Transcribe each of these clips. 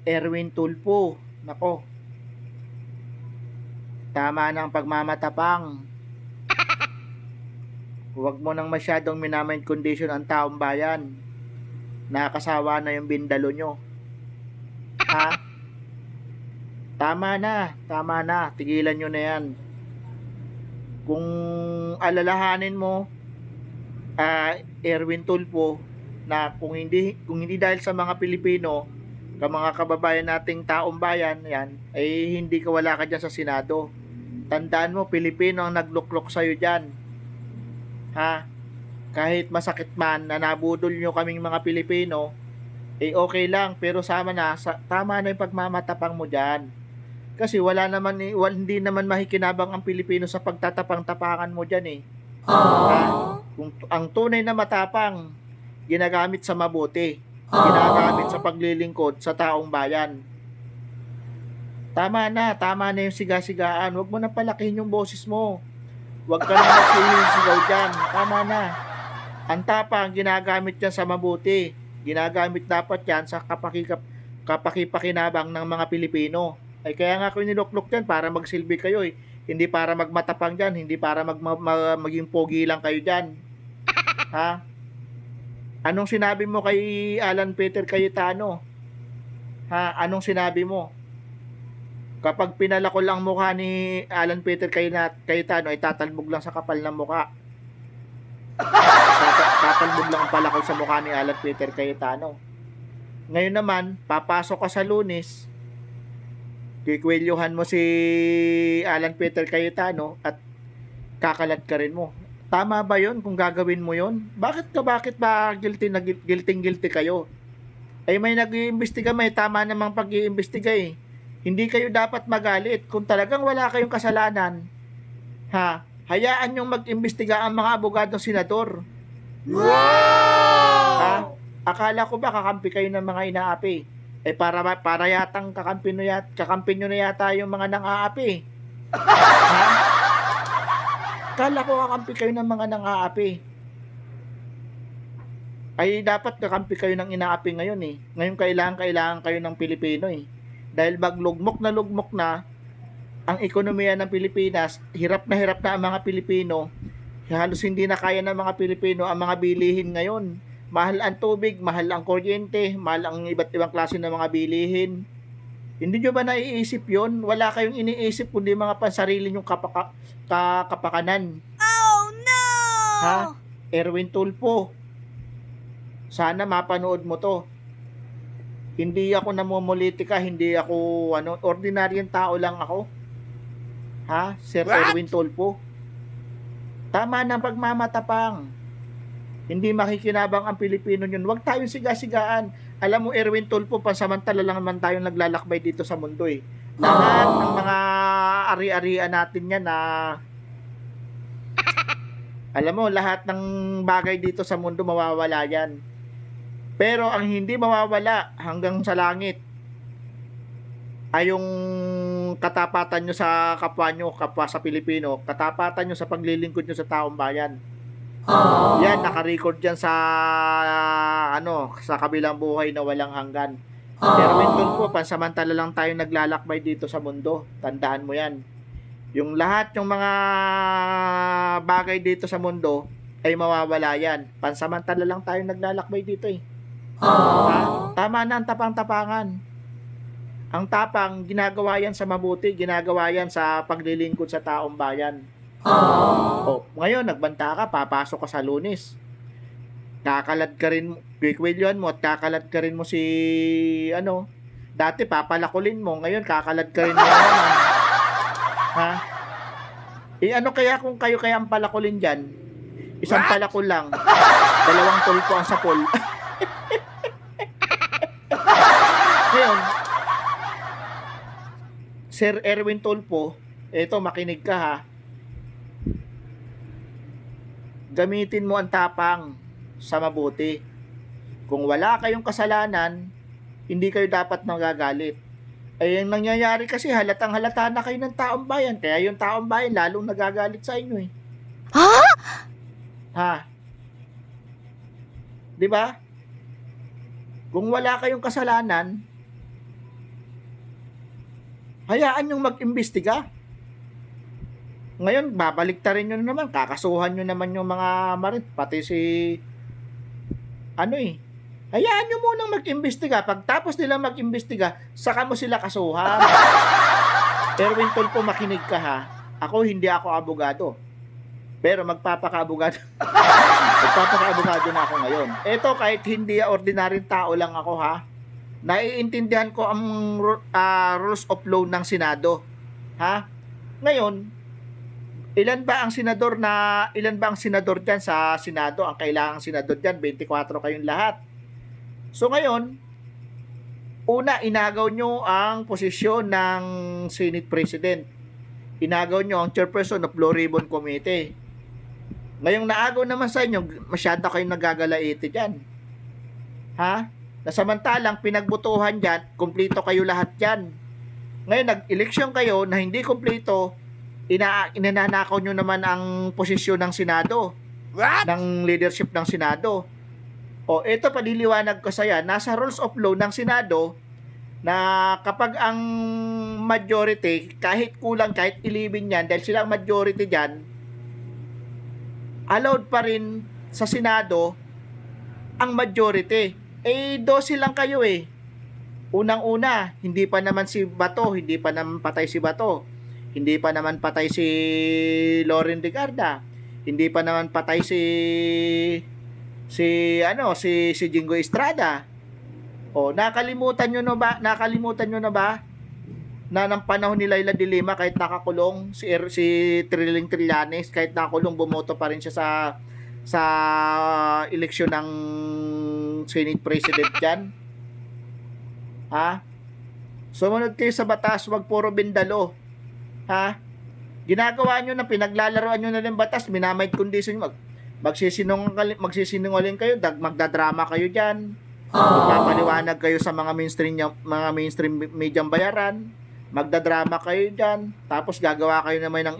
Erwin Tulfo, nako, tama na ang pagmamatapang. Huwag mo nang masyadong minamind condition ang taong bayan. Nakakasawa na yung bindalo nyo. Ha? Tama na, tigilan nyo na yan. Kung alalahanin mo, Erwin Tulfo, na kung hindi dahil sa mga Pilipino, ka mga kababayan nating taong bayan, yan, ay hindi ka wala ka dyan sa Senado. Tandaan mo, Pilipino ang nagluklok sa'yo dyan. Ha? Kahit masakit man na nabudol nyo kaming mga Pilipino, okay lang, pero tama na yung pagmamatapang mo dyan. Kasi hindi naman makikinabang ang Pilipino sa pagtatapang-tapangan mo dyan eh. Ha? Kung ang tunay na matapang, ginagamit sa mabuti, ginagamit sa paglilingkod sa taong bayan. Tama na yung sigasigaan. Huwag mo na palakihin yung boses mo. Huwag ka na magsisigaw dyan. Tama na. Ang tapang, ginagamit yan sa mabuti. Ginagamit dapat yan sa kapakipakinabang ng mga Pilipino. Ay kaya nga ako niluklok dyan para magsilbi kayo eh. Hindi para magmatapang dyan, hindi para maging pogi lang kayo dyan. Ha? Anong sinabi mo kay Alan Peter Cayetano? Ha? Anong sinabi mo? Kapag pinalakol ang mukha ni Alan Peter Cayetano ay tatalbog lang sa kapal ng mukha. Tatalbog lang ang palakol sa mukha ni Alan Peter Cayetano. Ngayon naman, papasok ka sa Lunes, kikwelyuhan mo si Alan Peter Cayetano at kakalat ka rin mo. Tama ba yon kung gagawin mo yon? Bakit ba guilty kayo? Ay may nag-iimbestiga, may tama namang pag-iimbestiga eh. Hindi kayo dapat magalit kung talagang wala kayong kasalanan. Ha? Hayaan nyong mag-imbestiga ang mga abogadong senador. Wow! Ha? Akala ko ba kakampi kayo ng mga inaapi? Para yatang kakampi nyo na yata yung mga nang-aapi. Ha? Akala ko kakampi kayo ng mga nang-aapi. Ay dapat kakampi kayo ng inaapi ngayon eh. Ngayon kailangan kayo ng Pilipino eh. Dahil lugmok na ang ekonomiya ng Pilipinas, hirap na ang mga Pilipino. Halos hindi na kaya ng mga Pilipino ang mga bilihin ngayon. Mahal ang tubig, mahal ang kuryente, mahal ang iba't ibang klase ng mga bilihin. Hindi nyo ba naiisip yon? Wala kayong iniisip kundi mga pansarili nyong kapakanan. Oh no! Ha? Erwin Tulfo, sana mapanood mo to. Hindi ako namumulitika, hindi ako ordinaryong tao lang ako. Ha? Sir What? Erwin Tulfo. Tama na ang pagmamatapang. Hindi makikinabang ang Pilipino yun. Huwag tayong sigasigaan. Alam mo, Erwin Tulfo, pansamantala lang naman tayong naglalakbay dito sa mundo eh. Lahat ng mga ari-arian natin yan na alam mo, lahat ng bagay dito sa mundo mawawala yan. Pero ang hindi mawawala hanggang sa langit ay yung katapatan nyo sa kapwa sa Pilipino, katapatan nyo sa paglilingkod nyo sa taong bayan. Yan, naka-record yan sa kabilang buhay na walang hanggan. Erwin Tulfo, pansamantala lang tayo naglalakbay dito sa mundo. Tandaan mo yan. Yung lahat yung mga bagay dito sa mundo ay mawawala yan. Pansamantala lang tayo naglalakbay dito eh. Ha? Tama na ang tapang-tapangan. Ang tapang, ginagawa yan sa mabuti, ginagawa yan sa paglilingkod sa taong bayan. Ngayon, nagbanta ka, papasok ka sa Lunes. Kakalad ka rin, kikwilyon mo at kakalad ka rin mo dati papalakulin mo, ngayon kakalad ka rin mo naman. Ha? Kaya kung kayo kaya ang palakulin dyan, isang palakol lang, dalawang tulpo ang sapol. Ngayon, Sir Erwin Tulfo, eto makinig ka ha. Gamitin mo ang tapang sa mabuti. Kung wala kayong kasalanan, hindi kayo dapat magagalit. Ay ang nangyayari kasi halatang halata na kayo ng taong bayan, kaya yung taong bayan lalong nagagalit sa inyo eh. Ha? 'Di ba? Kung wala kayong kasalanan, Hayaan yung mag-imbestiga. Ngayon, babaliktarin nyo naman, kakasuhan nyo naman yung mga marit, pati si, ano eh, hayaan nyo munang mag-imbestiga. Pagtapos nila mag-imbestiga, saka mo sila kasuhan. Erwin Tulfo, makinig ka ha. Hindi ako abogado. Pero magpapaka-abogado. Magpapaka-abogado na ako ngayon. Ito, kahit hindi ordinaryong tao lang ako ha, naiintindihan ko ang rules of law ng Senado. Ha? Ngayon, ilan ba ang senador diyan sa Senado? Ang kailangang senador diyan, 24 kayong lahat. So ngayon, una, inagaw nyo ang posisyon ng Senate President. Inagaw nyo ang chairperson of Blue Ribbon Committee. Ngayong naagaw naman sa inyo, masyado kayong nagagalaiti dyan. Ha? Nasamantalang pinagbutuhan dyan, kumplito kayo lahat dyan. Ngayon, nag-eleksyon kayo na hindi kumplito, inananakaw nyo naman ang posisyon ng Senado. What? Ng leadership ng Senado. O, ito paliliwanag ko sa yan. Nasa rules of law ng Senado na kapag ang majority, kahit kulang, kahit ilibin yan, dahil silang majority dyan, allowed pa rin sa Senado ang majority. 12 lang kayo eh. Unang-una, hindi pa naman si Bato, hindi pa naman patay si Bato. Hindi pa naman patay si Loren Legarda. Hindi pa naman patay si Jingo Estrada. O, nakalimutan nyo na ba na ng panahon ni Laila de Lima, kahit nakakulong si Trilling Trillanes, kahit nakakulong, bumoto pa rin siya sa eleksyon ng Senate President dyan. Ha? Sumunod kayo sa batas, wag puro bindalo. Ha? Ginagawa nyo na, pinaglalaroan nyo na ng batas, minamind condition nyo, magsisinungaling kayo, magdadrama kayo dyan. Magpapaliwanag kayo sa mga mainstream media bayaran, magdadrama kayo dyan, tapos gagawa kayo naman ng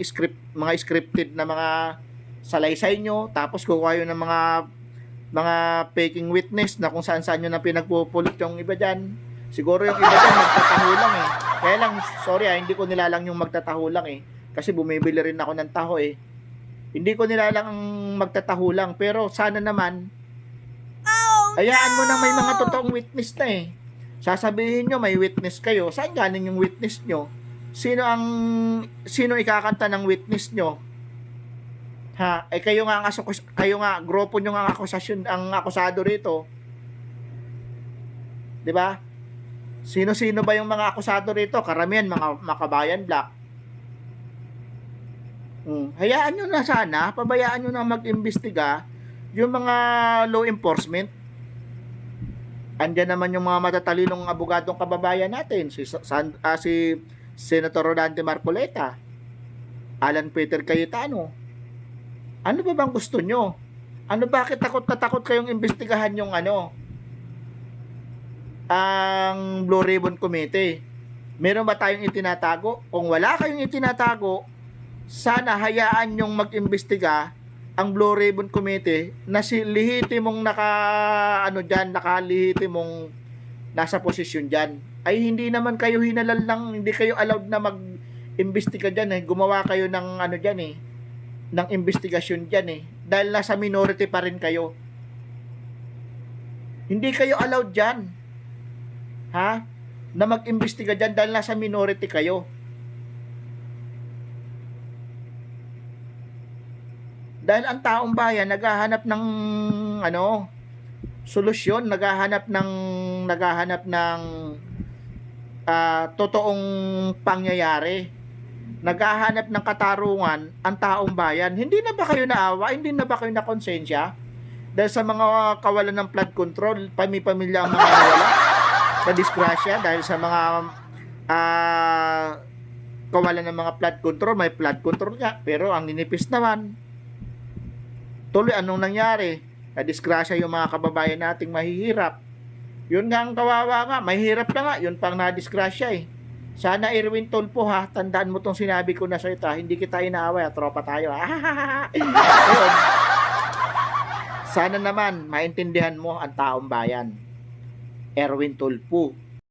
mga scripted na mga salaysay nyo, tapos kukuha kayo ng mga faking witness na kung saan nyo na pinagpupulot yung iba dyan. Siguro yung iba dyan magtataho lang eh. Kaya lang, sorry hindi ko nilalang yung magtataho lang eh. Kasi bumibili rin ako ng taho eh. Hindi ko nilalang ang magtataho lang. Pero sana naman, hayaan mo nang may mga totoong witness na eh. Sasabihin nyo may witness kayo. Saan galing yung witness nyo? Sino ikakanta ng witness nyo? Ha? Kayo nga grupo nyo nga ang akusado rito. 'Di ba? Sino-sino ba yung mga akusado rito? Karamihan mga Makabayan Black. Hayaan nyo na sana, pabayaan nyo na mag-imbestiga yung mga law enforcement. Andyan naman yung mga matatalinong abogadong kababayan natin, si Senator Rodante Marcoleta, Alan Peter Cayetano. Ano ba bang gusto nyo? Bakit takot na takot kayong imbestigahan yung ang Blue Ribbon Committee? Meron ba tayong itinatago? Kung wala kayong itinatago, sana hayaan yung mag-imbestiga ang Blue Ribbon Committee na si lehitimong nakalihitimong nasa posisyon dyan. Ay hindi naman kayo hinalal lang, hindi kayo allowed na mag-imbestiga dyan eh. Gumawa kayo ng dyan eh, ng investigasyon dyan eh. Dahil nasa minority pa rin kayo. Hindi kayo allowed dyan. Ha? Na mag-imbestiga dyan dahil nasa minority kayo. Dahil ang taong bayan naghahanap ng solusyon, naghahanap ng totoong pangyayari. Naghahanap ng katarungan ang taong bayan. Hindi na ba kayo naawa? Hindi na ba kayo nakonsensya? Dahil sa mga kawalan ng flood control, pamilya ang mga nawala na disgrasya dahil sa mga kawalan ng mga flood control. May flood control nga, pero ang ninipis naman. Tuloy, anong nangyari? Na-disgrasya yung mga kababayan nating mahihirap. Yun nga ang kawawa nga, mahirap na nga, yun pang na-disgrasya eh. Sana Erwin Tulfo ha, tandaan mo tong sinabi ko na sa ito, hindi kita inaaway, tropa tayo ha. Yun. Sana naman maintindihan mo ang taong bayan. Erwin Tulfo,